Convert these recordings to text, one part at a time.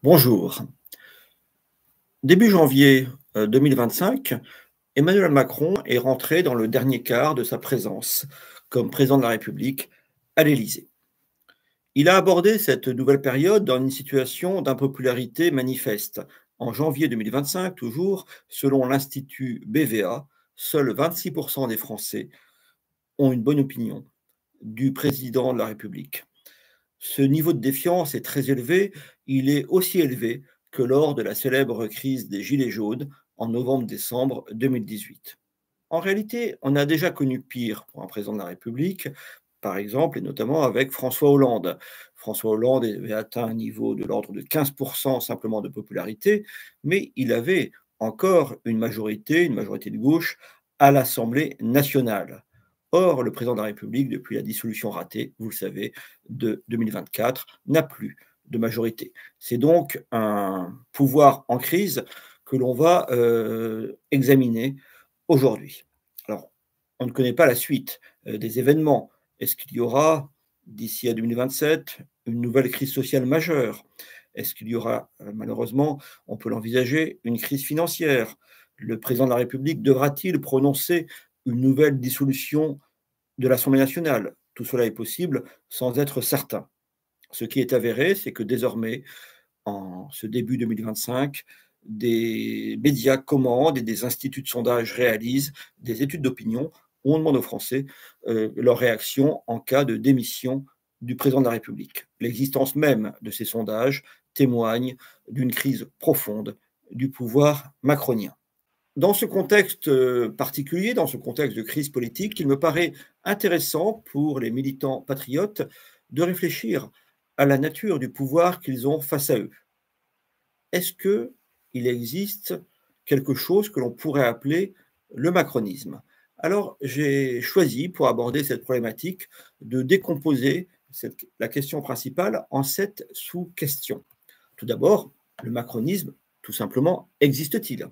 Bonjour. Début janvier 2025, Emmanuel Macron est rentré dans le dernier quart de sa présence comme président de la République à l'Élysée. Il a abordé cette nouvelle période dans une situation d'impopularité manifeste. En janvier 2025, toujours, selon l'Institut BVA, seuls 26% des Français ont une bonne opinion du président de la République. Ce niveau de défiance est très élevé. Il est aussi élevé que lors de la célèbre crise des Gilets jaunes en novembre-décembre 2018. En réalité, on a déjà connu pire pour un président de la République, par exemple, et notamment avec François Hollande. François Hollande avait atteint un niveau de l'ordre de 15% simplement de popularité, mais il avait encore une majorité de gauche, à l'Assemblée nationale. Or, le président de la République, depuis la dissolution ratée, vous le savez, de 2024, n'a plus de majorité. C'est donc un pouvoir en crise que l'on va examiner aujourd'hui. Alors, on ne connaît pas la suite des événements. Est-ce qu'il y aura, d'ici à 2027, une nouvelle crise sociale majeure? Est-ce qu'il y aura, malheureusement, on peut l'envisager, une crise financière? Le président de la République devra-t-il prononcer une nouvelle dissolution de l'Assemblée nationale? Tout cela est possible sans être certain. Ce qui est avéré, c'est que désormais, en ce début 2025, des médias commandent et des instituts de sondage réalisent des études d'opinion où on demande aux Français leur réaction en cas de démission du président de la République. L'existence même de ces sondages témoigne d'une crise profonde du pouvoir macronien. Dans ce contexte particulier, dans ce contexte de crise politique, il me paraît intéressant pour les militants patriotes de réfléchir à la nature du pouvoir qu'ils ont face à eux. Est-ce qu'il existe quelque chose que l'on pourrait appeler le macronisme? Alors, j'ai choisi, pour aborder cette problématique, de décomposer la question principale en 7 sous-questions. Tout d'abord, le macronisme, tout simplement, existe-t-il?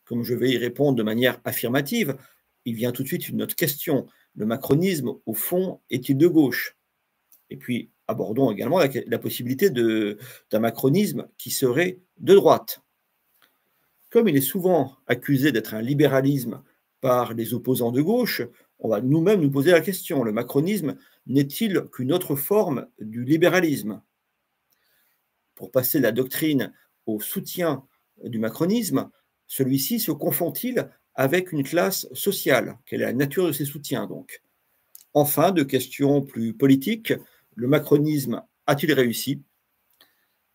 Comme je vais y répondre de manière affirmative, il vient tout de suite une autre question. Le macronisme, au fond, est-il de gauche? Et puis, abordons également la possibilité d'un macronisme qui serait de droite. Comme il est souvent accusé d'être un libéralisme par les opposants de gauche, on va nous-mêmes nous poser la question, le macronisme n'est-il qu'une autre forme du libéralisme? Pour passer de la doctrine au soutien du macronisme, celui-ci se confond-il avec une classe sociale? Quelle est la nature de ces soutiens, donc? Enfin, de questions plus politiques, le macronisme a-t-il réussi?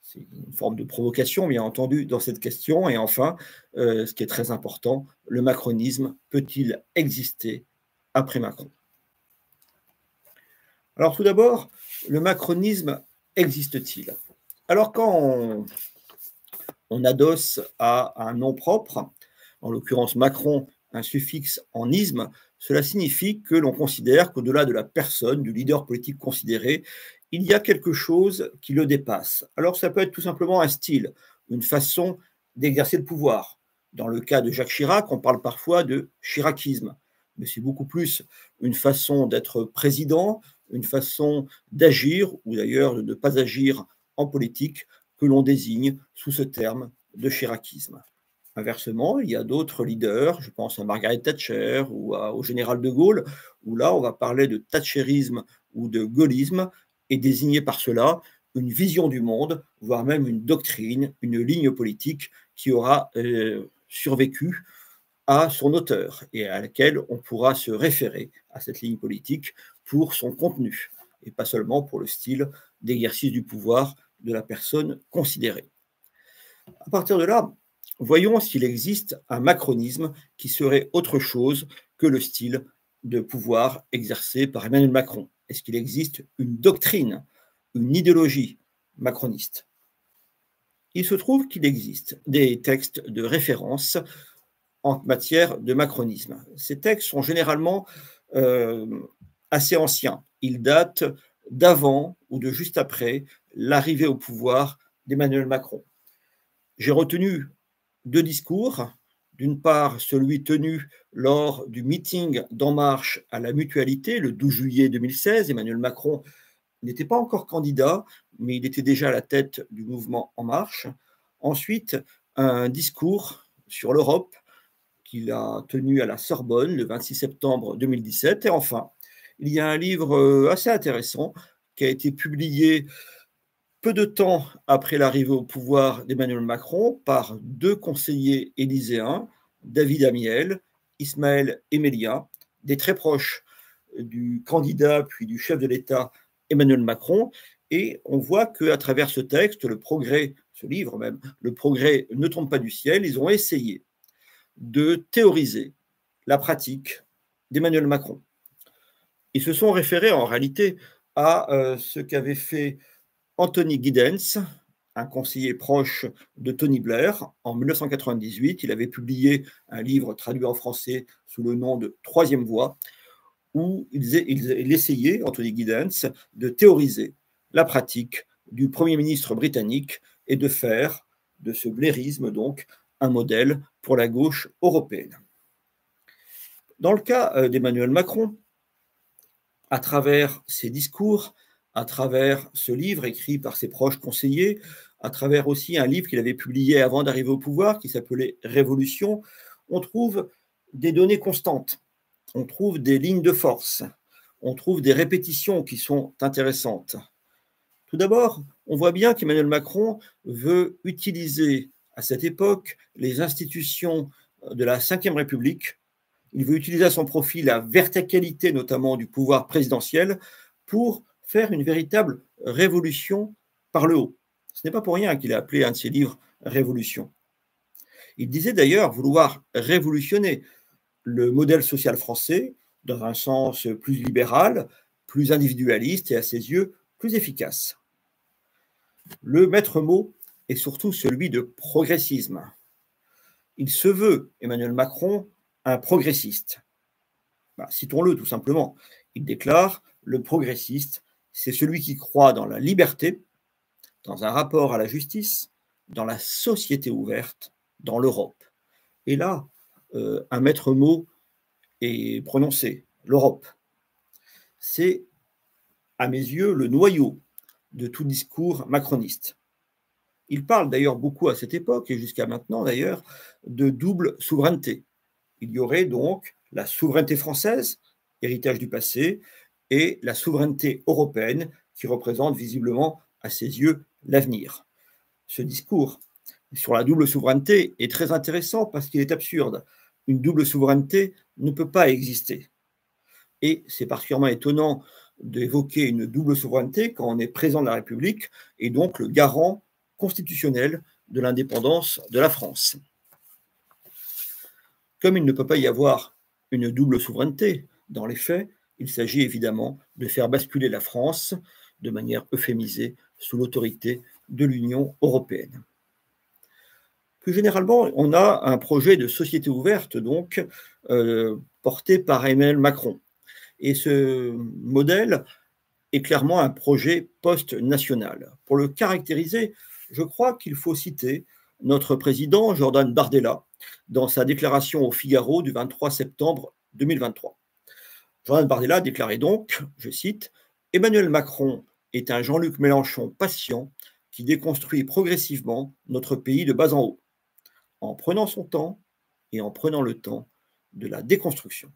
C'est une forme de provocation, bien entendu, dans cette question. Et enfin, ce qui est très important, le macronisme peut-il exister après Macron? Alors tout d'abord, le macronisme existe-t-il? Alors quand on adosse à un nom propre, en l'occurrence Macron, un suffixe en isme, cela signifie que l'on considère qu'au-delà de la personne, du leader politique considéré, il y a quelque chose qui le dépasse. Alors ça peut être tout simplement un style, une façon d'exercer le pouvoir. Dans le cas de Jacques Chirac, on parle parfois de chiracisme, mais c'est beaucoup plus une façon d'être président, une façon d'agir, ou d'ailleurs de ne pas agir en politique, que l'on désigne sous ce terme de chiracisme. Inversement, il y a d'autres leaders, je pense à Margaret Thatcher ou au général de Gaulle, où là, on va parler de thatcherisme ou de gaullisme et désigner par cela une vision du monde, voire même une doctrine, une ligne politique qui aura survécu à son auteur et à laquelle on pourra se référer à cette ligne politique pour son contenu et pas seulement pour le style d'exercice du pouvoir de la personne considérée. À partir de là, voyons s'il existe un macronisme qui serait autre chose que le style de pouvoir exercé par Emmanuel Macron. Est-ce qu'il existe une doctrine, une idéologie macroniste? Il se trouve qu'il existe des textes de référence en matière de macronisme. Ces textes sont généralement assez anciens. Ils datent d'avant ou de juste après l'arrivée au pouvoir d'Emmanuel Macron. J'ai retenu 2 discours. D'une part, celui tenu lors du meeting d'En Marche à la Mutualité, le 12 juillet 2016. Emmanuel Macron Il n'était pas encore candidat, mais il était déjà à la tête du mouvement En Marche. Ensuite, un discours sur l'Europe qu'il a tenu à la Sorbonne le 26 septembre 2017. Et enfin, il y a un livre assez intéressant qui a été publié peu de temps après l'arrivée au pouvoir d'Emmanuel Macron par deux conseillers élyséens, David Amiel, Ismaël Emelia, des très proches du candidat puis du chef de l'État Emmanuel Macron. Et on voit qu'à travers ce texte, le progrès, ce livre même, le progrès ne tombe pas du ciel, ils ont essayé de théoriser la pratique d'Emmanuel Macron. Ils se sont référés en réalité à ce qu'avait fait Anthony Giddens, un conseiller proche de Tony Blair, en 1998. Il avait publié un livre traduit en français sous le nom de Troisième Voie, où il essayait, Anthony Giddens, de théoriser la pratique du Premier ministre britannique et de faire de ce blairisme, donc, un modèle pour la gauche européenne. Dans le cas d'Emmanuel Macron, à travers ses discours, à travers ce livre écrit par ses proches conseillers, à travers aussi un livre qu'il avait publié avant d'arriver au pouvoir qui s'appelait Révolution, on trouve des données constantes, on trouve des lignes de force, on trouve des répétitions qui sont intéressantes. Tout d'abord, on voit bien qu'Emmanuel Macron veut utiliser à cette époque les institutions de la Ve République. Il veut utiliser à son profit la verticalité notamment du pouvoir présidentiel pour faire une véritable révolution par le haut. Ce n'est pas pour rien qu'il a appelé un de ses livres Révolution. Il disait d'ailleurs vouloir révolutionner le modèle social français dans un sens plus libéral, plus individualiste et à ses yeux plus efficace. Le maître mot est surtout celui de progressisme. Il se veut, Emmanuel Macron, un progressiste. Citons-le tout simplement. Il déclare « Le progressiste, c'est celui qui croit dans la liberté, dans un rapport à la justice, dans la société ouverte, dans l'Europe. » Et là, un maître mot est prononcé, l'Europe. C'est, à mes yeux, le noyau de tout discours macroniste. Il parle d'ailleurs beaucoup à cette époque, et jusqu'à maintenant d'ailleurs, de double souveraineté. Il y aurait donc la souveraineté française, héritage du passé, et la souveraineté européenne, qui représente visiblement, à ses yeux, l'avenir. Ce discours sur la double souveraineté est très intéressant parce qu'il est absurde. Une double souveraineté ne peut pas exister. Et c'est particulièrement étonnant d'évoquer une double souveraineté quand on est président de la République et donc le garant constitutionnel de l'indépendance de la France. Comme il ne peut pas y avoir une double souveraineté, dans les faits, il s'agit évidemment de faire basculer la France de manière euphémisée sous l'autorité de l'Union européenne. Plus généralement, on a un projet de société ouverte, donc, porté par Emmanuel Macron. Et ce modèle est clairement un projet post-national. Pour le caractériser, je crois qu'il faut citer notre président Jordan Bardella dans sa déclaration au Figaro du 23 septembre 2023. Jordan Bardella déclarait donc, je cite, « Emmanuel Macron est un Jean-Luc Mélenchon patient qui déconstruit progressivement notre pays de bas en haut, en prenant son temps et en prenant le temps de la déconstruction. »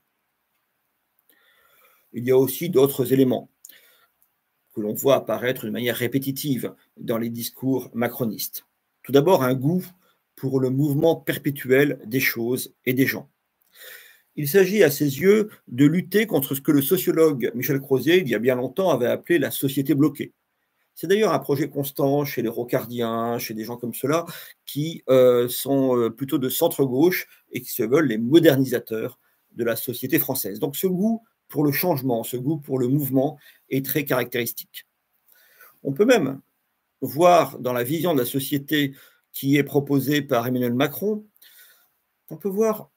Il y a aussi d'autres éléments que l'on voit apparaître de manière répétitive dans les discours macronistes. Tout d'abord, un goût pour le mouvement perpétuel des choses et des gens. Il s'agit à ses yeux de lutter contre ce que le sociologue Michel Crozier, il y a bien longtemps, avait appelé la société bloquée. C'est d'ailleurs un projet constant chez les rocardiens, chez des gens comme cela, qui sont plutôt de centre-gauche et qui se veulent les modernisateurs de la société française. Donc ce goût pour le changement, ce goût pour le mouvement est très caractéristique. On peut même voir dans la vision de la société qui est proposée par Emmanuel Macron, on peut voir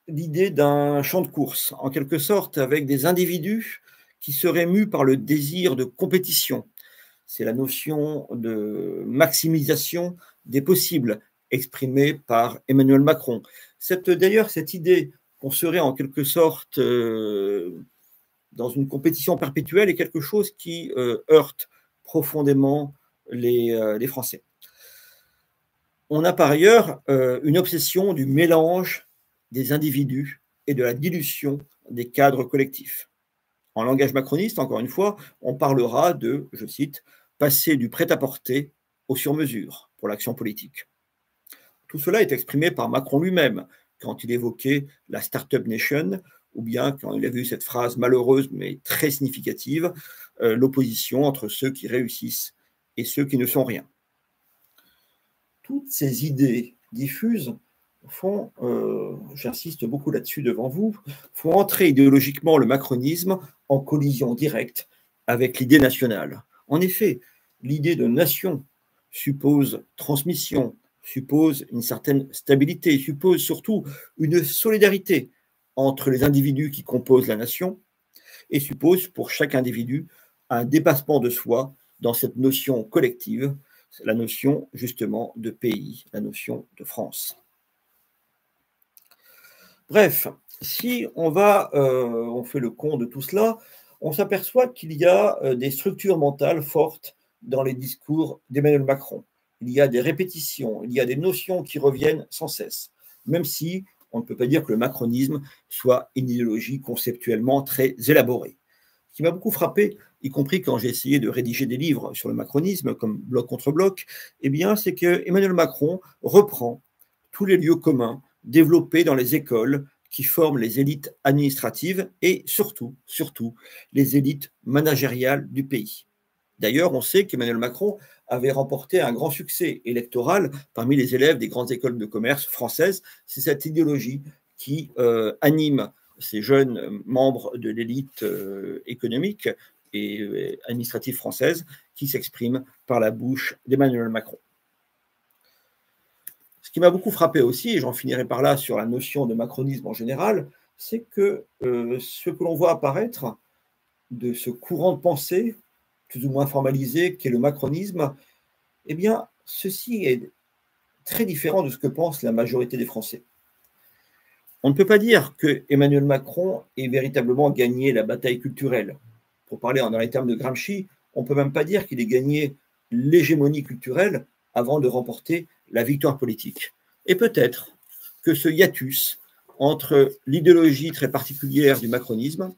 l'idée d'un champ de course, en quelque sorte, avec des individus qui seraient mus par le désir de compétition. C'est la notion de maximisation des possibles exprimée par Emmanuel Macron. D'ailleurs, cette idée qu'on serait en quelque sorte dans une compétition perpétuelle est quelque chose qui heurte profondément les Français. On a par ailleurs une obsession du mélange des individus et de la dilution des cadres collectifs. En langage macroniste, encore une fois, on parlera de, je cite, passer du prêt-à-porter au sur-mesure pour l'action politique. Tout cela est exprimé par Macron lui-même quand il évoquait la Startup Nation, ou bien quand il a vu cette phrase malheureuse mais très significative, l'opposition entre ceux qui réussissent et ceux qui ne sont rien. Toutes ces idées diffuses font, j'insiste beaucoup là-dessus devant vous, font entrer idéologiquement le macronisme en collision directe avec l'idée nationale. En effet, l'idée de nation suppose transmission, suppose une certaine stabilité, suppose surtout une solidarité entre les individus qui composent la nation et suppose pour chaque individu un dépassement de soi dans cette notion collective, la notion justement de pays, la notion de France. Bref, si on fait le compte de tout cela, on s'aperçoit qu'il y a des structures mentales fortes dans les discours d'Emmanuel Macron. Il y a des répétitions, il y a des notions qui reviennent sans cesse, même si on ne peut pas dire que le macronisme soit une idéologie conceptuellement très élaborée. Ce qui m'a beaucoup frappé, y compris quand j'ai essayé de rédiger des livres sur le macronisme, comme Bloc contre Bloc, eh bien, c'est que Emmanuel Macron reprend tous les lieux communs développés dans les écoles qui forment les élites administratives et surtout les élites managériales du pays. D'ailleurs, on sait qu'Emmanuel Macron avait remporté un grand succès électoral parmi les élèves des grandes écoles de commerce françaises. C'est cette idéologie qui anime ces jeunes membres de l'élite économique et administrative française qui s'expriment par la bouche d'Emmanuel Macron. Ce qui m'a beaucoup frappé aussi, et j'en finirai par là sur la notion de macronisme en général, c'est que ce que l'on voit apparaître de ce courant de pensée, plus ou moins formalisé, qu'est le macronisme, eh bien, ceci est très différent de ce que pense la majorité des Français. On ne peut pas dire que Emmanuel Macron ait véritablement gagné la bataille culturelle. Pour parler dans les termes de Gramsci, on ne peut même pas dire qu'il ait gagné l'hégémonie culturelle avant de remporter la victoire politique. Et peut-être que ce hiatus entre l'idéologie très particulière du macronisme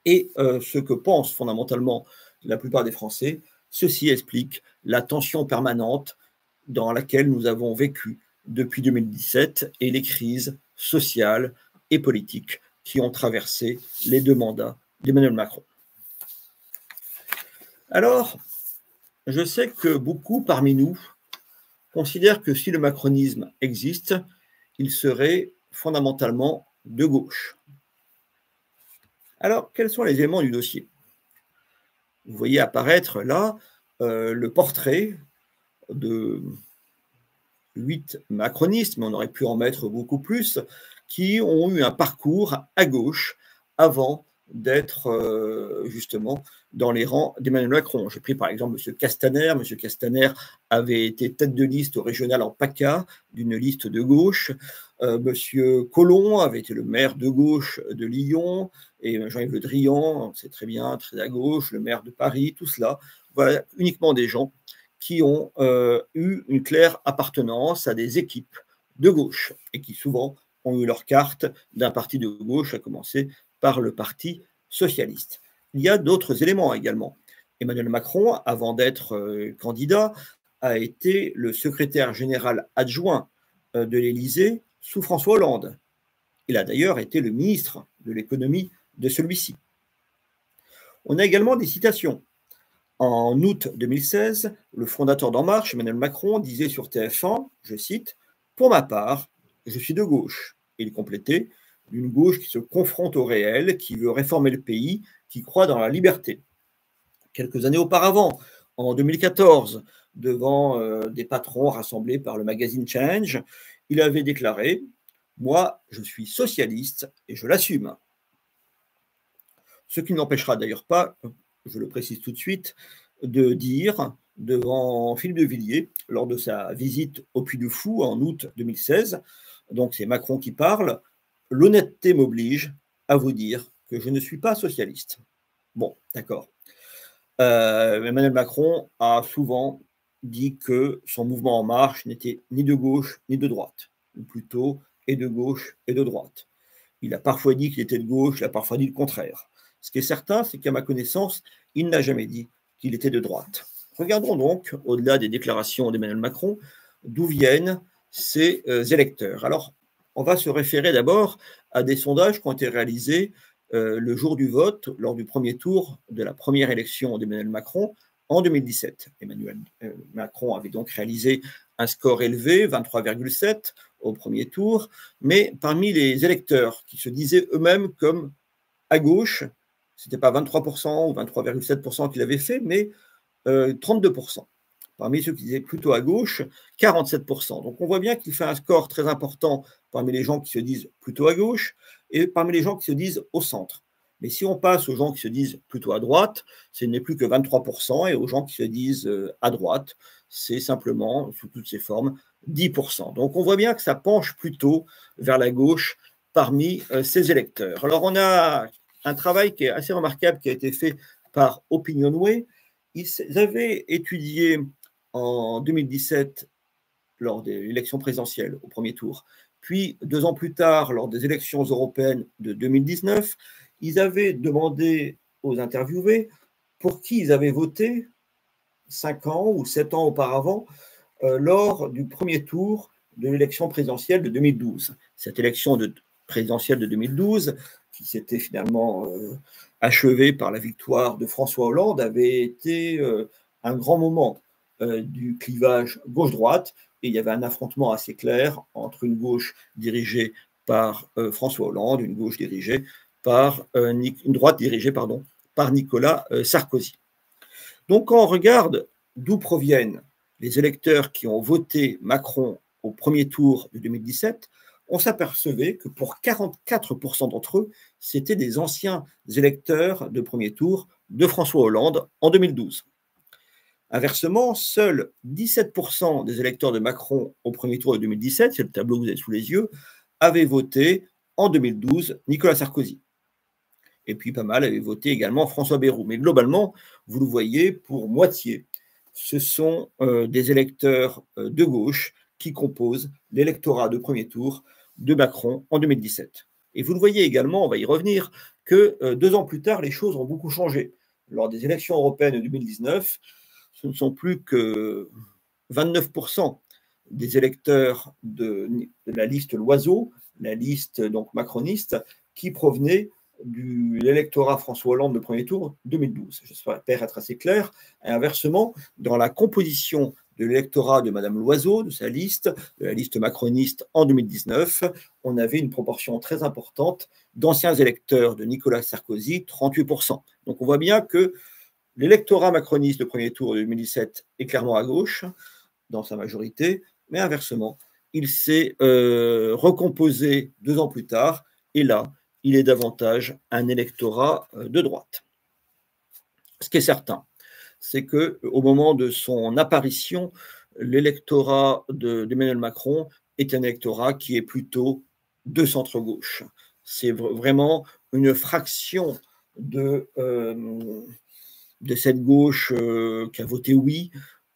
et ce que pensent fondamentalement la plupart des Français, ceci explique la tension permanente dans laquelle nous avons vécu depuis 2017 et les crises sociales et politiques qui ont traversé les 2 mandats d'Emmanuel Macron. Alors, je sais que beaucoup parmi nous considèrent que si le macronisme existe, il serait fondamentalement de gauche. Alors, quels sont les éléments du dossier? Vous voyez apparaître là le portrait de 8 macronistes, mais on aurait pu en mettre beaucoup plus, qui ont eu un parcours à gauche avant d'être justement dans les rangs d'Emmanuel Macron. J'ai pris par exemple M. Castaner. M. Castaner avait été tête de liste au régional en PACA d'une liste de gauche. M. Collomb avait été le maire de gauche de Lyon, et Jean-Yves Le Drian, c'est très bien, très à gauche, le maire de Paris, tout cela. Voilà, uniquement des gens qui ont eu une claire appartenance à des équipes de gauche et qui souvent ont eu leur carte d'un parti de gauche, à commencer par le Parti socialiste. Il y a d'autres éléments également. Emmanuel Macron, avant d'être candidat, a été le secrétaire général adjoint de l'Élysée sous François Hollande. Il a d'ailleurs été le ministre de l'économie de celui-ci. On a également des citations. En août 2016, le fondateur d'En Marche, Emmanuel Macron, disait sur TF1, je cite, « Pour ma part, je suis de gauche ». Et il complétait, d'une gauche qui se confronte au réel, qui veut réformer le pays, qui croit dans la liberté. Quelques années auparavant, en 2014, devant des patrons rassemblés par le magazine Change, il avait déclaré « Moi, je suis socialiste et je l'assume ». Ce qui ne l'empêchera d'ailleurs pas, je le précise tout de suite, de dire devant Philippe de Villiers, lors de sa visite au Puy du Fou en août 2016, donc c'est Macron qui parle, « L'honnêteté m'oblige à vous dire que je ne suis pas socialiste. Bon, d'accord. Emmanuel Macron a souvent dit que son mouvement En Marche n'était ni de gauche ni de droite, ou plutôt et de gauche et de droite. Il a parfois dit qu'il était de gauche, il a parfois dit le contraire. Ce qui est certain, c'est qu'à ma connaissance, il n'a jamais dit qu'il était de droite. Regardons donc, au-delà des déclarations d'Emmanuel Macron, d'où viennent ces électeurs. Alors, on va se référer d'abord à des sondages qui ont été réalisés le jour du vote, lors du premier tour de la première élection d'Emmanuel Macron en 2017. Emmanuel Macron avait donc réalisé un score élevé, 23,7 au premier tour, mais parmi les électeurs qui se disaient eux-mêmes comme à gauche, ce n'était pas 23% ou 23,7% qu'il avait fait, mais 32%. Parmi ceux qui disaient plutôt à gauche, 47%. Donc on voit bien qu'il fait un score très important parmi les gens qui se disent plutôt à gauche et parmi les gens qui se disent au centre. Mais si on passe aux gens qui se disent plutôt à droite, ce n'est plus que 23%, et aux gens qui se disent à droite, c'est simplement, sous toutes ses formes, 10%. Donc on voit bien que ça penche plutôt vers la gauche parmi ces électeurs. Alors on a un travail qui est assez remarquable qui a été fait par Opinionway. Ils avaient étudié en 2017 lors des élections présidentielles au premier tour, puis 2 ans plus tard lors des élections européennes de 2019, ils avaient demandé aux interviewés pour qui ils avaient voté 5 ans ou 7 ans auparavant lors du premier tour de l'élection présidentielle de 2012. Cette élection présidentielle de 2012, qui s'était finalement achevée par la victoire de François Hollande, avait été un grand moment du clivage gauche-droite, et il y avait un affrontement assez clair entre une gauche dirigée par François Hollande, une gauche dirigée par une droite dirigée par Nicolas Sarkozy. Donc quand on regarde d'où proviennent les électeurs qui ont voté Macron au premier tour de 2017, on s'apercevait que pour 44% d'entre eux, c'était des anciens électeurs de premier tour de François Hollande en 2012. Inversement, seuls 17% des électeurs de Macron au premier tour de 2017, c'est le tableau que vous avez sous les yeux, avaient voté en 2012 Nicolas Sarkozy. Et puis pas mal avaient voté également François Bayrou. Mais globalement, vous le voyez, pour moitié, ce sont des électeurs de gauche qui composent l'électorat de premier tour de Macron en 2017. Et vous le voyez également, on va y revenir, que 2 ans plus tard, les choses ont beaucoup changé. Lors des élections européennes de 2019, ce ne sont plus que 29% des électeurs de la liste Loiseau, la liste donc macroniste, qui provenaient de l'électorat François Hollande de premier tour 2012. J'espère être assez clair. Et inversement, dans la composition de l'électorat de Madame Loiseau, de sa liste, de la liste macroniste en 2019, on avait une proportion très importante d'anciens électeurs de Nicolas Sarkozy, 38%. Donc on voit bien que l'électorat macroniste de premier tour de 2017 est clairement à gauche, dans sa majorité, mais inversement, il s'est recomposé 2 ans plus tard, et là, il est davantage un électorat de droite. Ce qui est certain, c'est qu'au moment de son apparition, l'électorat d'Emmanuel Macron est un électorat qui est plutôt de centre-gauche. C'est vraiment une fraction de cette gauche qui a voté oui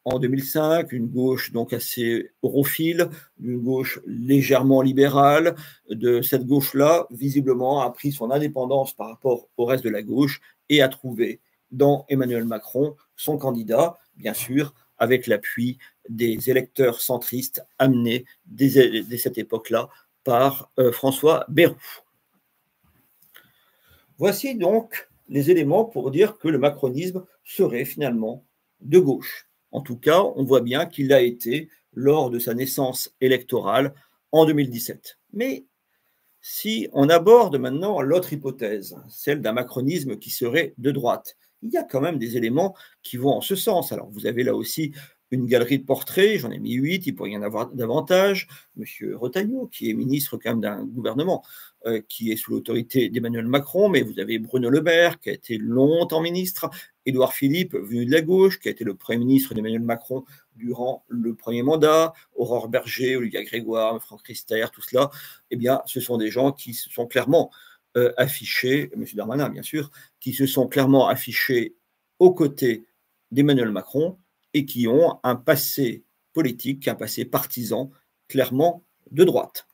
en 2005, une gauche donc assez europhile, une gauche légèrement libérale. De cette gauche-là, visiblement, a pris son indépendance par rapport au reste de la gauche et a trouvé dans Emmanuel Macron son candidat, bien sûr, avec l'appui des électeurs centristes amenés dès cette époque-là par François Bayrou. Voici donc les éléments pour dire que le macronisme serait finalement de gauche. En tout cas, on voit bien qu'il l'a été lors de sa naissance électorale en 2017. Mais si on aborde maintenant l'autre hypothèse, celle d'un macronisme qui serait de droite, il y a quand même des éléments qui vont en ce sens. Alors vous avez là aussi une galerie de portraits, j'en ai mis 8, il pourrait y en avoir davantage. Monsieur Retailleau, qui est ministre quand même d'un gouvernement qui est sous l'autorité d'Emmanuel Macron, mais vous avez Bruno Le Maire, qui a été longtemps ministre, Édouard Philippe, venu de la gauche, qui a été le Premier ministre d'Emmanuel Macron durant le premier mandat, Aurore Berger, Olivia Grégoire, Franck Riester, tout cela, eh bien, ce sont des gens qui sont clairement affichés, M. Darmanin bien sûr, qui se sont clairement affichés aux côtés d'Emmanuel Macron et qui ont un passé politique, un passé partisan clairement de droite.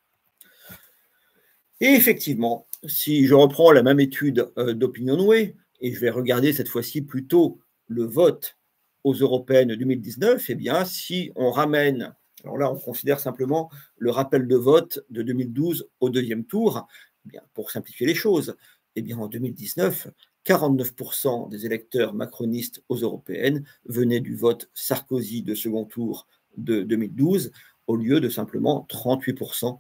Et effectivement, si je reprends la même étude d'Opinionway, et je vais regarder cette fois-ci plutôt le vote aux européennes 2019, eh bien, si on ramène, alors là, on considère simplement le rappel de vote de 2012 au deuxième tour, eh bien, pour simplifier les choses, eh bien, en 2019, 49% des électeurs macronistes aux européennes venaient du vote Sarkozy de second tour de 2012, au lieu de simplement 38%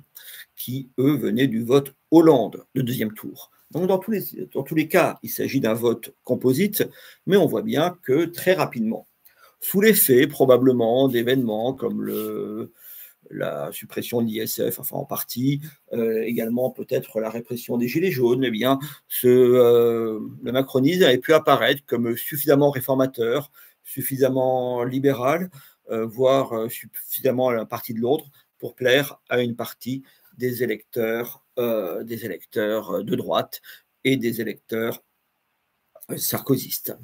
qui, eux, venaient du vote Hollande de deuxième tour. Donc, dans tous les cas, il s'agit d'un vote composite, mais on voit bien que très rapidement, sous l'effet probablement d'événements comme la suppression de l'ISF, enfin en partie, également peut-être la répression des Gilets jaunes, eh bien, le macronisme avait pu apparaître comme suffisamment réformateur, suffisamment libéral, voire suffisamment à la partie de l'autre pour plaire à une partie des électeurs de droite et des électeurs sarkozystes.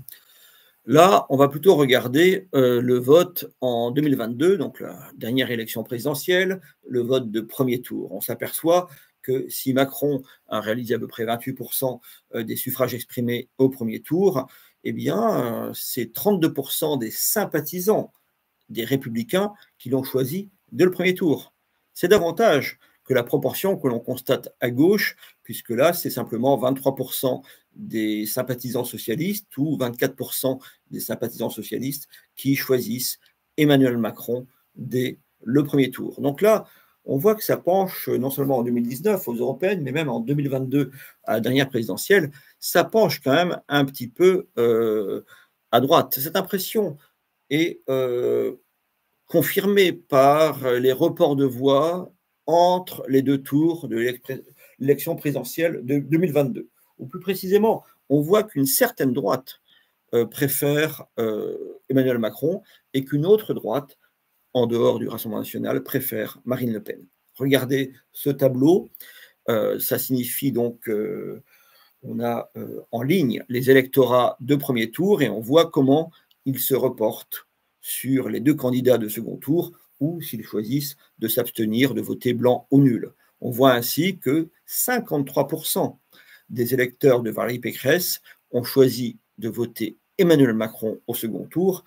Là, on va plutôt regarder le vote en 2022, donc la dernière élection présidentielle, le vote de premier tour. On s'aperçoit que si Macron a réalisé à peu près 28% des suffrages exprimés au premier tour, eh bien, c'est 32% des sympathisants des Républicains qui l'ont choisi dès le premier tour. C'est davantage que la proportion que l'on constate à gauche, puisque là, c'est simplement 23% des sympathisants socialistes ou 24% des sympathisants socialistes qui choisissent Emmanuel Macron dès le premier tour. Donc là, on voit que ça penche non seulement en 2019 aux européennes, mais même en 2022 à la dernière présidentielle, ça penche quand même un petit peu à droite. Cette impression est confirmée par les reports de voix entre les deux tours de l'élection présidentielle de 2022. Ou plus précisément, on voit qu'une certaine droite préfère Emmanuel Macron et qu'une autre droite, en dehors du Rassemblement national, préfère Marine Le Pen. Regardez ce tableau, ça signifie donc on a en ligne les électorats de premier tour et on voit comment ils se reportent sur les deux candidats de second tour ou s'ils choisissent de s'abstenir de voter blanc ou nul. On voit ainsi que 53% des électeurs de Valérie Pécresse ont choisi de voter Emmanuel Macron au second tour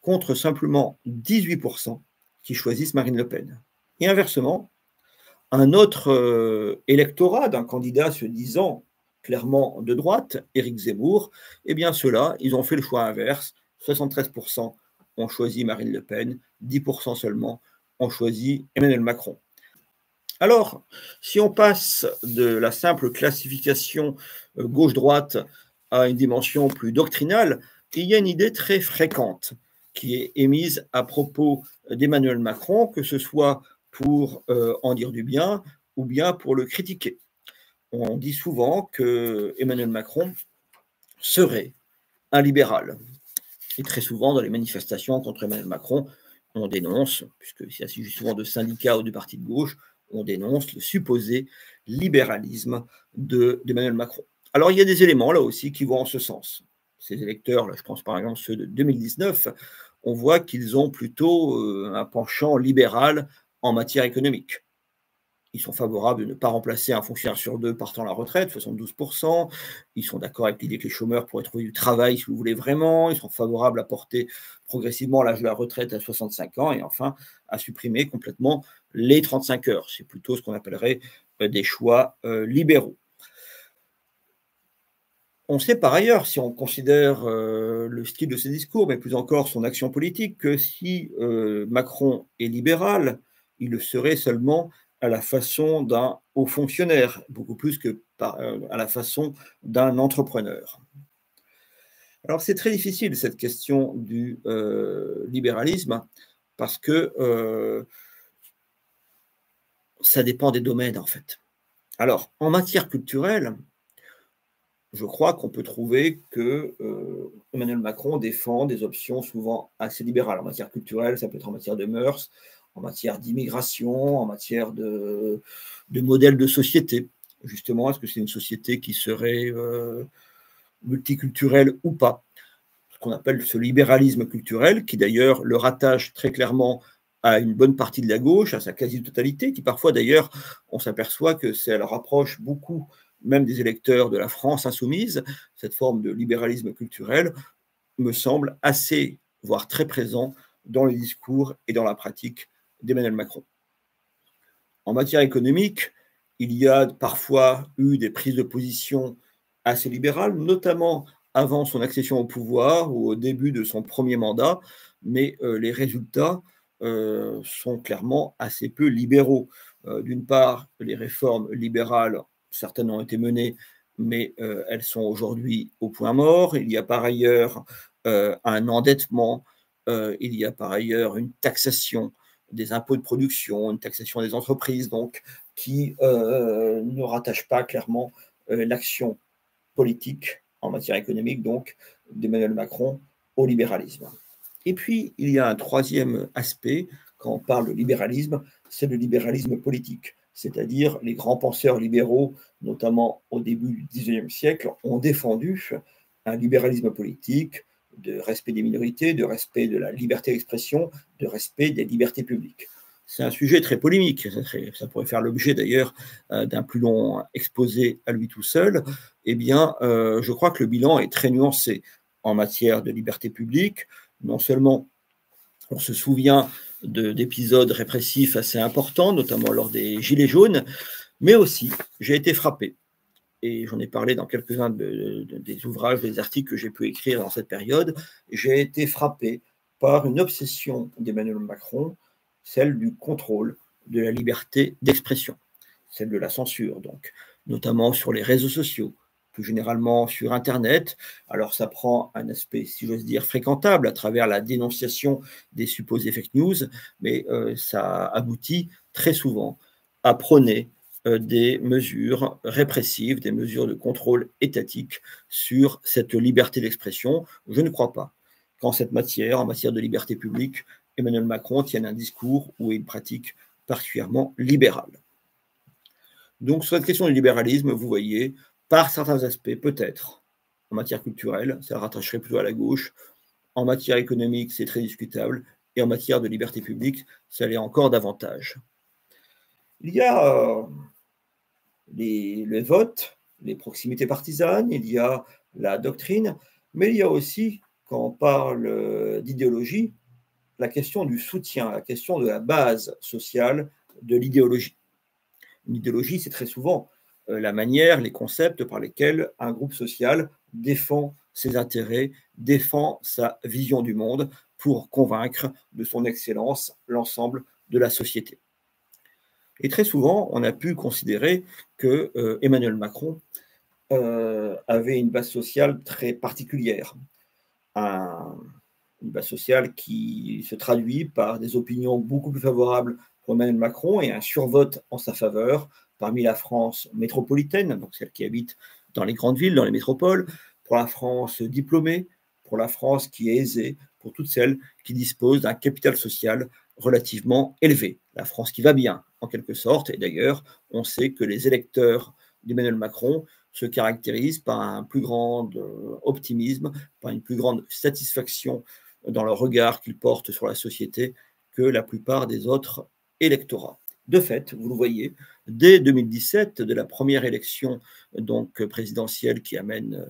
contre simplement 18% qui choisissent Marine Le Pen. Et inversement, un autre électorat d'un candidat se disant clairement de droite, Éric Zemmour, eh bien ceux-là, ils ont fait le choix inverse. 73% ont choisi Marine Le Pen, 10% seulement ont choisi Emmanuel Macron. Alors, si on passe de la simple classification gauche-droite à une dimension plus doctrinale, il y a une idée très fréquente qui est émise à propos d'Emmanuel Macron, que ce soit pour en dire du bien ou bien pour le critiquer. On dit souvent que Emmanuel Macron serait un libéral. Et très souvent, dans les manifestations contre Emmanuel Macron, on dénonce, puisqu'il s'agit souvent de syndicats ou de partis de gauche, on dénonce le supposé libéralisme d'Emmanuel Macron. Alors, il y a des éléments là aussi qui vont en ce sens. Ces électeurs, là, je pense par exemple ceux de 2019, on voit qu'ils ont plutôt un penchant libéral en matière économique. Ils sont favorables de ne pas remplacer un fonctionnaire sur deux partant à la retraite, 72%. Ils sont d'accord avec l'idée que les chômeurs pourraient trouver du travail si vous voulez vraiment. Ils sont favorables à porter progressivement l'âge de la retraite à 65 ans et enfin à supprimer complètement les 35 heures. C'est plutôt ce qu'on appellerait des choix libéraux. On sait par ailleurs, si on considère le style de ses discours, mais plus encore son action politique, que si Macron est libéral, il le serait seulement à la façon d'un haut fonctionnaire, beaucoup plus que à la façon d'un entrepreneur. Alors c'est très difficile cette question du libéralisme, parce que ça dépend des domaines en fait. Alors en matière culturelle, je crois qu'on peut trouver que Emmanuel Macron défend des options souvent assez libérales. En matière culturelle, ça peut être en matière de mœurs, en matière d'immigration, en matière de modèle de société. justement, est-ce que c'est une société qui serait multiculturelle ou pas? Ce qu'on appelle ce libéralisme culturel, qui d'ailleurs le rattache très clairement à une bonne partie de la gauche, à sa quasi-totalité, qui parfois d'ailleurs, on s'aperçoit que ça le rapproche beaucoup même des électeurs de la France insoumise. Cette forme de libéralisme culturel me semble assez, voire très présent dans le discours et dans la pratique d'Emmanuel Macron. En matière économique, il y a parfois eu des prises de position assez libérales, notamment avant son accession au pouvoir ou au début de son premier mandat, mais les résultats sont clairement assez peu libéraux. D'une part, les réformes libérales, certaines ont été menées, mais elles sont aujourd'hui au point mort. Il y a par ailleurs un endettement, il y a par ailleurs une taxation des impôts de production, une taxation des entreprises, donc qui ne rattache pas clairement l'action politique en matière économique, donc d'Emmanuel Macron au libéralisme. Et puis, il y a un troisième aspect, quand on parle de libéralisme, c'est le libéralisme politique. C'est-à-dire les grands penseurs libéraux, notamment au début du XIXe siècle, ont défendu un libéralisme politique de respect des minorités, de respect de la liberté d'expression, de respect des libertés publiques. C'est un sujet très polémique, ça pourrait faire l'objet d'ailleurs d'un plus long exposé à lui tout seul. Eh bien, je crois que le bilan est très nuancé en matière de liberté publique. Non seulement on se souvient d'épisodes répressifs assez importants, notamment lors des Gilets jaunes, mais aussi j'ai été frappé, et j'en ai parlé dans quelques-uns des ouvrages, des articles que j'ai pu écrire dans cette période, j'ai été frappé par une obsession d'Emmanuel Macron, celle du contrôle de la liberté d'expression, celle de la censure, donc, notamment sur les réseaux sociaux, plus généralement sur Internet. Alors ça prend un aspect, si j'ose dire, fréquentable à travers la dénonciation des supposées fake news, mais ça aboutit très souvent à prôner des mesures répressives, des mesures de contrôle étatique sur cette liberté d'expression. Je ne crois pas qu'en cette matière, en matière de liberté publique, Emmanuel Macron tienne un discours ou une pratique particulièrement libérale. Donc, sur cette question du libéralisme, vous voyez, par certains aspects, peut-être, en matière culturelle, ça rattacherait plutôt à la gauche. En matière économique, c'est très discutable. Et en matière de liberté publique, ça l'est encore davantage. Il y a les votes, les proximités partisanes, il y a la doctrine, mais il y a aussi, quand on parle d'idéologie, la question du soutien, la question de la base sociale de l'idéologie. Une idéologie, c'est très souvent la manière, les concepts par lesquels un groupe social défend ses intérêts, défend sa vision du monde pour convaincre de son excellence l'ensemble de la société. Et très souvent, on a pu considérer que Emmanuel Macron avait une base sociale très particulière, une base sociale qui se traduit par des opinions beaucoup plus favorables pour Emmanuel Macron et un survote en sa faveur parmi la France métropolitaine, donc celle qui habite dans les grandes villes, dans les métropoles, pour la France diplômée, pour la France qui est aisée, pour toutes celles qui disposent d'un capital social relativement élevé. La France qui va bien, en quelque sorte, et d'ailleurs, on sait que les électeurs d'Emmanuel Macron se caractérisent par un plus grand optimisme, par une plus grande satisfaction dans le regard qu'ils portent sur la société que la plupart des autres électorats. De fait, vous le voyez, dès 2017, de la première élection donc présidentielle qui amène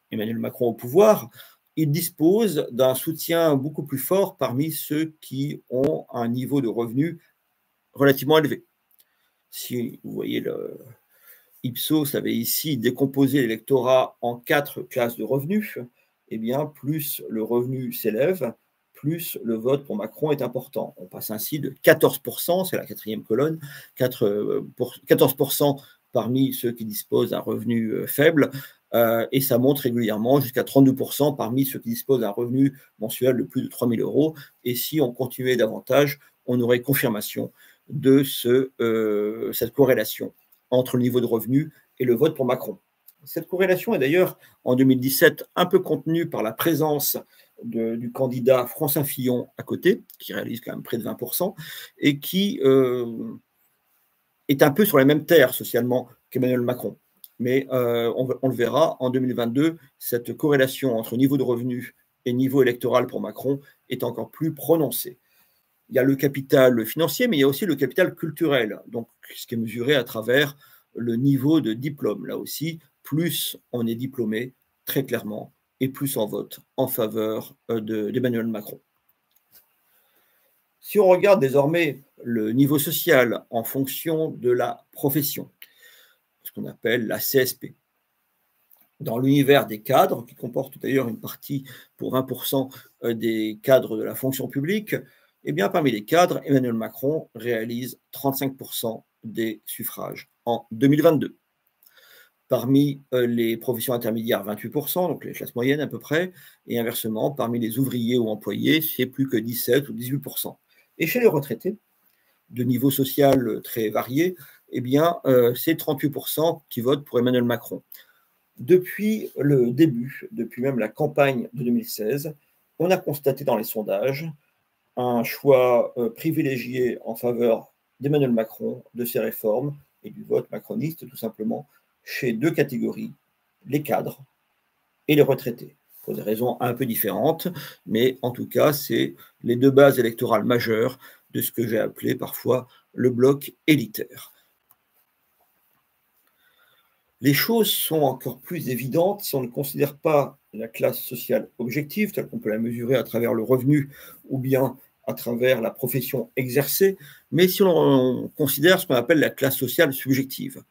Emmanuel Macron au pouvoir, il dispose d'un soutien beaucoup plus fort parmi ceux qui ont un niveau de revenu relativement élevé. Si vous voyez Ipsos avait ici décomposé l'électorat en 4 classes de revenus, eh bien, plus le revenu s'élève, plus le vote pour Macron est important. On passe ainsi de 14%, c'est la quatrième colonne, 14% parmi ceux qui disposent d'un revenu faible, et ça monte régulièrement jusqu'à 32% parmi ceux qui disposent d'un revenu mensuel de plus de 3 000 euros. Et si on continuait davantage, on aurait confirmation de cette corrélation entre le niveau de revenu et le vote pour Macron. Cette corrélation est d'ailleurs, en 2017, un peu contenue par la présence du candidat François Fillon à côté, qui réalise quand même près de 20%, et qui est un peu sur les mêmes terres socialement qu'Emmanuel Macron. Mais on le verra, en 2022, cette corrélation entre niveau de revenu et niveau électoral pour Macron est encore plus prononcée. Il y a le capital financier, mais il y a aussi le capital culturel, donc ce qui est mesuré à travers le niveau de diplôme. Là aussi, plus on est diplômé, très clairement, et plus on vote en faveur d'Emmanuel Macron. Si on regarde désormais le niveau social en fonction de la profession, ce qu'on appelle la CSP, dans l'univers des cadres, qui comporte d'ailleurs une partie pour 20% des cadres de la fonction publique, eh bien, parmi les cadres, Emmanuel Macron réalise 35% des suffrages en 2022. Parmi les professions intermédiaires, 28%, donc les classes moyennes à peu près, et inversement, parmi les ouvriers ou employés, c'est plus que 17 ou 18%. Et chez les retraités, de niveau social très varié, eh bien, c'est 38% qui votent pour Emmanuel Macron. Depuis le début, depuis même la campagne de 2016, on a constaté dans les sondages un choix privilégié en faveur d'Emmanuel Macron, de ses réformes et du vote macroniste, tout simplement, chez deux catégories, les cadres et les retraités, pour des raisons un peu différentes, mais en tout cas, c'est les deux bases électorales majeures de ce que j'ai appelé parfois le bloc élitaire. Les choses sont encore plus évidentes si on ne considère pas la classe sociale objective, telle qu'on peut la mesurer à travers le revenu ou bien à travers la profession exercée, mais si on considère ce qu'on appelle la classe sociale subjective.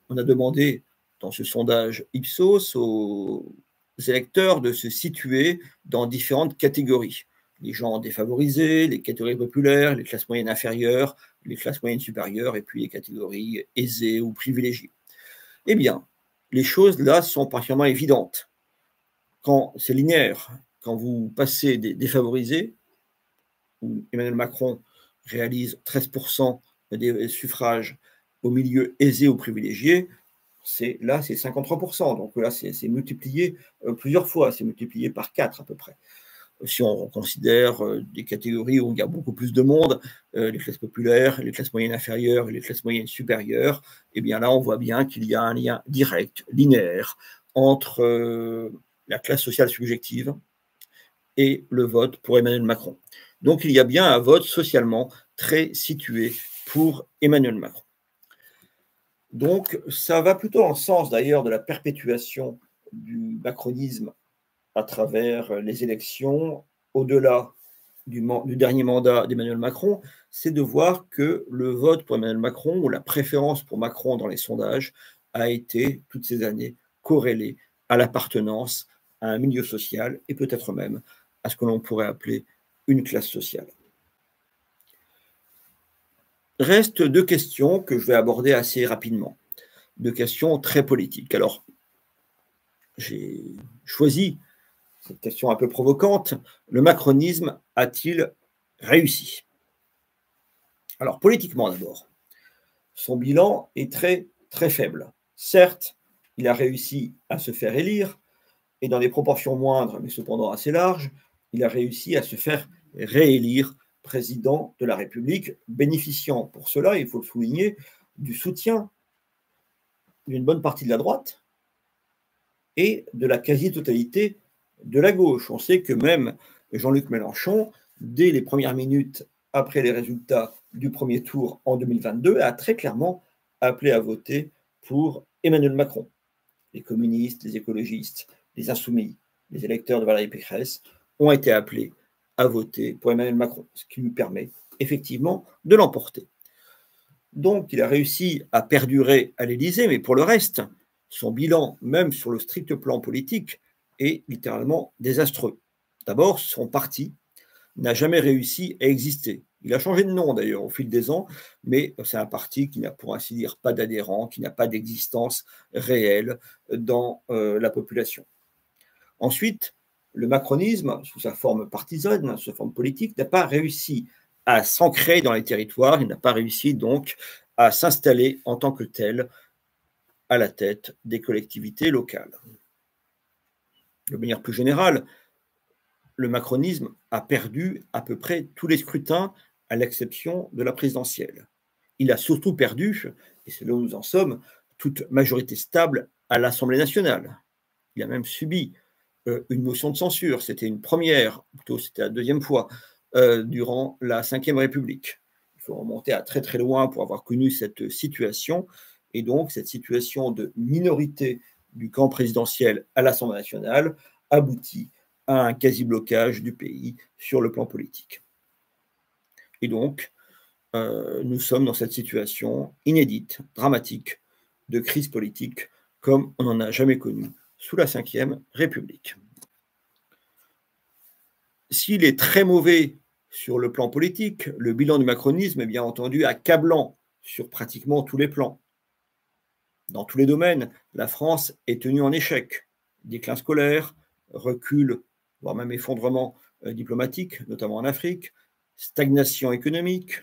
On a demandé dans ce sondage Ipsos aux électeurs de se situer dans différentes catégories. Les gens défavorisés, les catégories populaires, les classes moyennes inférieures, les classes moyennes supérieures et puis les catégories aisées ou privilégiées. Eh bien, les choses là sont particulièrement évidentes. Quand c'est linéaire, quand vous passez des défavorisés, où Emmanuel Macron réalise 13% des suffrages au milieu aisé ou privilégié, c'est 53%. Donc là, c'est multiplié plusieurs fois, c'est multiplié par 4 à peu près. Si on considère des catégories où il y a beaucoup plus de monde, les classes populaires, les classes moyennes inférieures et les classes moyennes supérieures, eh bien là, on voit bien qu'il y a un lien direct, linéaire, entre la classe sociale subjective et le vote pour Emmanuel Macron. Donc il y a bien un vote socialement très situé pour Emmanuel Macron. Donc ça va plutôt dans le sens d'ailleurs de la perpétuation du macronisme à travers les élections, au-delà du dernier mandat d'Emmanuel Macron, c'est de voir que le vote pour Emmanuel Macron, ou la préférence pour Macron dans les sondages, a été, toutes ces années, corrélée à l'appartenance à un milieu social et peut-être même à ce que l'on pourrait appeler une classe sociale. Restent deux questions que je vais aborder assez rapidement, deux questions très politiques. Alors, j'ai choisi cette question un peu provocante, le macronisme a-t-il réussi? Alors, politiquement d'abord, son bilan est très, très faible. Certes, il a réussi à se faire élire, et dans des proportions moindres, mais cependant assez larges, il a réussi à se faire réélire président de la République, bénéficiant pour cela, il faut le souligner, du soutien d'une bonne partie de la droite et de la quasi-totalité de la gauche. On sait que même Jean-Luc Mélenchon, dès les premières minutes après les résultats du premier tour en 2022, a très clairement appelé à voter pour Emmanuel Macron. Les communistes, les écologistes, les insoumis, les électeurs de Valérie Pécresse ont été appelés à voter pour Emmanuel Macron, ce qui lui permet effectivement de l'emporter. Donc, il a réussi à perdurer à l'Élysée, mais pour le reste, son bilan, même sur le strict plan politique, est littéralement désastreux. D'abord, son parti n'a jamais réussi à exister. Il a changé de nom d'ailleurs au fil des ans, mais c'est un parti qui n'a pour ainsi dire pas d'adhérents, qui n'a pas d'existence réelle dans la population. Ensuite, le macronisme, sous sa forme partisane, sous sa forme politique, n'a pas réussi à s'ancrer dans les territoires, il n'a pas réussi donc à s'installer en tant que tel à la tête des collectivités locales. De manière plus générale, le macronisme a perdu à peu près tous les scrutins à l'exception de la présidentielle. Il a surtout perdu et c'est là où nous en sommes, toute majorité stable à l'Assemblée nationale. Il a même subi une motion de censure. C'était une première, plutôt c'était la deuxième fois, durant la Ve République. Il faut remonter à très très loin pour avoir connu cette situation. Et donc, cette situation de minorité du camp présidentiel à l'Assemblée nationale aboutit à un quasi-blocage du pays sur le plan politique. Et donc, nous sommes dans cette situation inédite, dramatique, de crise politique, comme on n'en a jamais connu sous la Ve République. S'il est très mauvais sur le plan politique, le bilan du macronisme est bien entendu accablant sur pratiquement tous les plans. Dans tous les domaines, la France est tenue en échec. Déclin scolaire, recul, voire même effondrement diplomatique, notamment en Afrique, stagnation économique,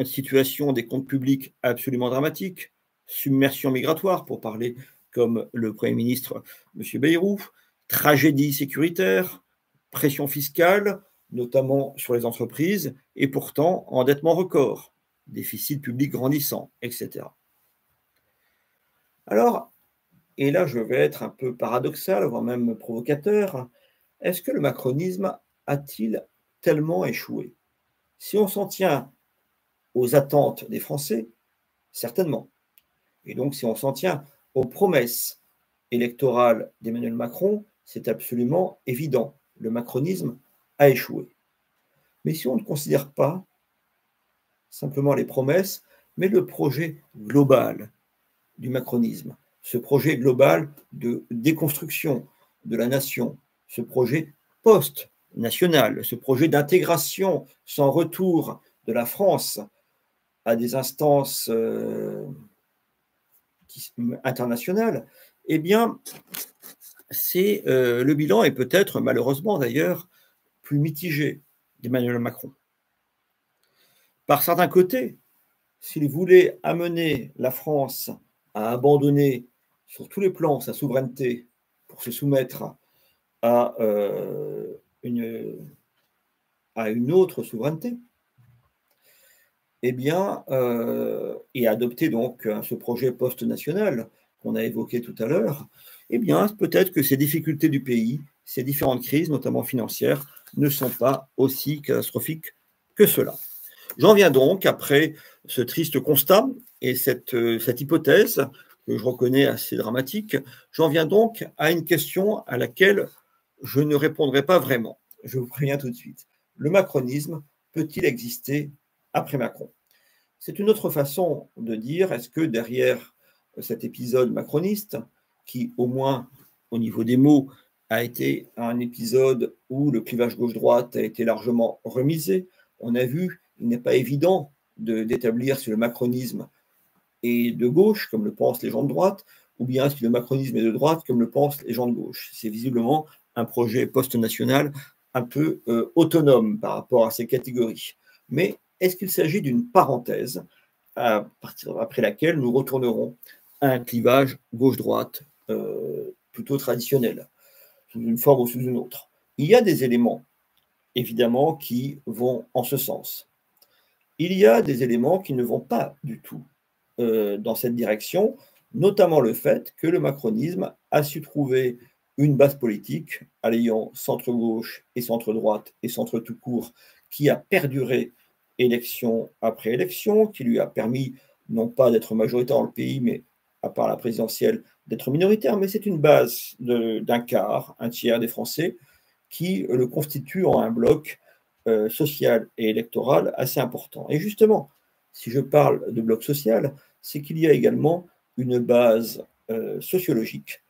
situation des comptes publics absolument dramatique, submersion migratoire, pour parler comme le Premier ministre M. Bayrou, tragédie sécuritaire, pression fiscale, notamment sur les entreprises, et pourtant endettement record, déficit public grandissant, etc. Alors, et là je vais être un peu paradoxal, voire même provocateur, est-ce que le macronisme a-t-il tellement échoué? Si on s'en tient aux attentes des Français, certainement. Et donc, si on s'en tient aux promesses électorales d'Emmanuel Macron, c'est absolument évident. Le macronisme a échoué. Mais si on ne considère pas simplement les promesses, mais le projet global du macronisme, ce projet global de déconstruction de la nation, ce projet post-national, ce projet d'intégration sans retour de la France à des instances internationales, eh bien, le bilan est peut-être, malheureusement d'ailleurs, plus mitigé d'Emmanuel Macron. Par certains côtés, s'il voulait amener la France à abandonner sur tous les plans sa souveraineté pour se soumettre à une autre souveraineté, eh bien, et adopter donc ce projet post-national qu'on a évoqué tout à l'heure, eh bien, peut-être que ces difficultés du pays, ces différentes crises, notamment financières, ne sont pas aussi catastrophiques que cela. J'en viens donc, après ce triste constat et cette hypothèse que je reconnais assez dramatique, j'en viens donc à une question à laquelle je ne répondrai pas vraiment. Je vous préviens tout de suite. Le macronisme peut-il exister après Macron? C'est une autre façon de dire, est-ce que derrière cet épisode macroniste, qui au moins au niveau des mots a été un épisode où le clivage gauche-droite a été largement remisé, on a vu, il n'est pas évident d'établir si le macronisme est de gauche, comme le pensent les gens de droite, ou bien si le macronisme est de droite, comme le pensent les gens de gauche. C'est visiblement un projet post-national un peu autonome par rapport à ces catégories. Mais est-ce qu'il s'agit d'une parenthèse après laquelle nous retournerons à un clivage gauche-droite plutôt traditionnel, sous une forme ou sous une autre? Il y a des éléments, évidemment, qui vont en ce sens. Il y a des éléments qui ne vont pas du tout dans cette direction, notamment le fait que le macronisme a su trouver une base politique alliant centre-gauche et centre-droite et centre tout court qui a perduré élection après élection, qui lui a permis non pas d'être majoritaire dans le pays, mais à part la présidentielle, d'être minoritaire, mais c'est une base d'un quart, un tiers des Français qui le constitue en un bloc social et électoral assez important. Et justement, si je parle de bloc social, c'est qu'il y a également une base sociologique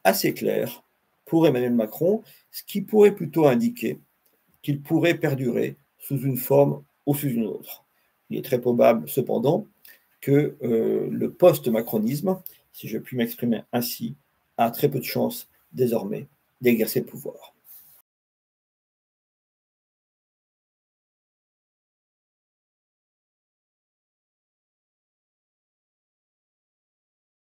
assez claire pour Emmanuel Macron, ce qui pourrait plutôt indiquer qu'il pourrait perdurer sous une forme ou sous une autre. Il est très probable cependant que le post-macronisme, si je puis m'exprimer ainsi, a très peu de chances désormais d'exercer le pouvoir.